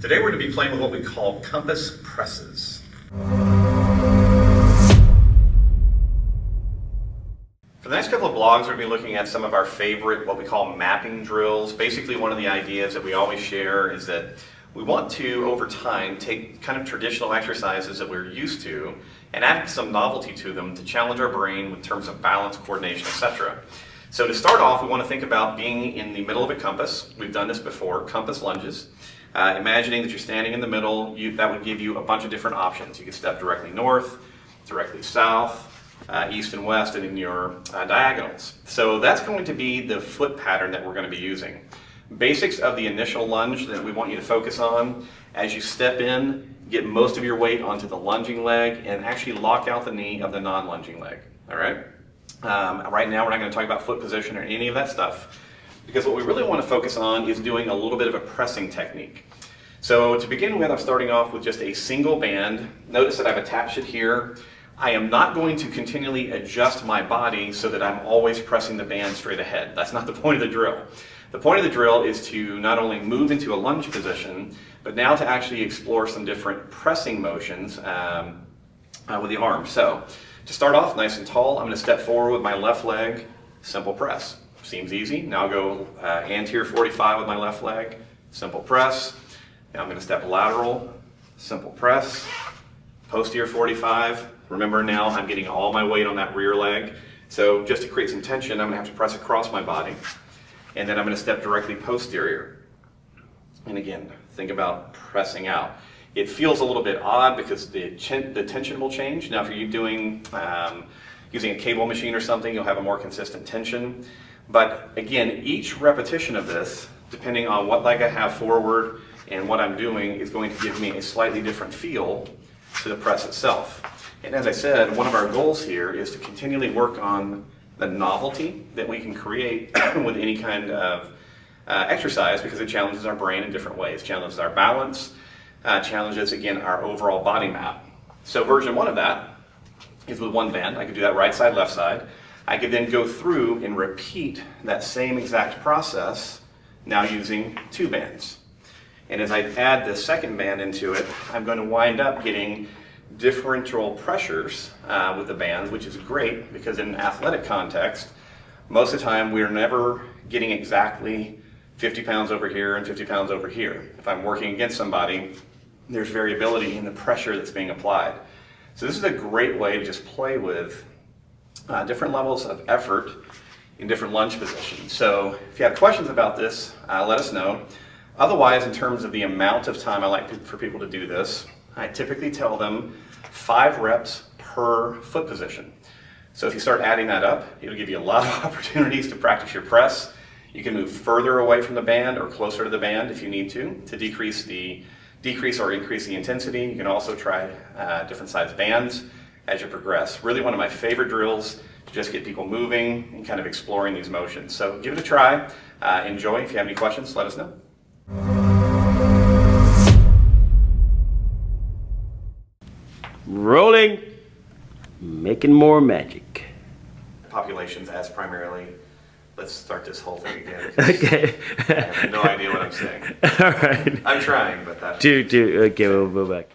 Today we're going to be playing with what we call compass presses. For the next couple of blogs, we're going to be looking at some of our favorite, what we call mapping drills. Basically, one of the ideas that we always share is that we want to, over time, take kind of traditional exercises that we're used to and add some novelty to them to challenge our brain in terms of balance, coordination, etc. So to start off, we want to think about being in the middle of a compass. We've done this before, compass lunges. Imagining that you're standing in the middle, that would give you a bunch of different options. You could step directly north, directly south, east and west, and in your diagonals. So that's going to be the foot pattern that we're going to be using. Basics of the initial lunge that we want you to focus on: as you step in, get most of your weight onto the lunging leg and actually lock out the knee of the non-lunging leg. All right? Right now we're not going to talk about foot position or any of that stuff, because what we really want to focus on is doing a little bit of a pressing technique. So to begin with, I'm starting off with just a single band. Notice that I've attached it here. I am not going to continually adjust my body so that I'm always pressing the band straight ahead. That's not the point of the drill. The point of the drill is to not only move into a lunge position, but now to actually explore some different pressing motions with the arm. So to start off nice and tall, I'm going to step forward with my left leg, simple press. Seems easy. Now I'll go anterior 45 with my left leg, simple press. Now I'm going to step lateral, simple press, posterior 45. Remember, now I'm getting all my weight on that rear leg. So just to create some tension, I'm going to have to press across my body. And then I'm going to step directly posterior. And again, think about pressing out. It feels a little bit odd because the tension will change. Now if you're doing using a cable machine or something, you'll have a more consistent tension. But again, each repetition of this, depending on what leg I have forward and what I'm doing, is going to give me a slightly different feel to the press itself. And as I said, one of our goals here is to continually work on the novelty that we can create with any kind of exercise, because it challenges our brain in different ways, challenges our balance, challenges, again, our overall body map. So version 1 of that is with one band. I could do that right side, left side. I could then go through and repeat that same exact process, now using 2 bands. And as I add the second band into it, I'm going to wind up getting differential pressures with the bands, which is great because in an athletic context, most of the time we're never getting exactly 50 pounds over here and 50 pounds over here. If I'm working against somebody, there's variability in the pressure that's being applied. So this is a great way to just play with different levels of effort in different lunge positions. So if you have questions about this, let us know. Otherwise, in terms of the amount of time I like for people to do this, I typically tell them 5 reps per foot position. So if you start adding that up, it'll give you a lot of opportunities to practice your press. You can move further away from the band or closer to the band if you need to decrease or increase the intensity. You can also try different size bands as you progress. Really one of my favorite drills to just get people moving and kind of exploring these motions. So give it a try. Enjoy. If you have any questions, let us know. Rolling, making more magic. Populations as primarily. Let's start this whole thing again. Okay. I have no idea what I'm saying. All right. I'm trying, but that's... Okay, we'll go back.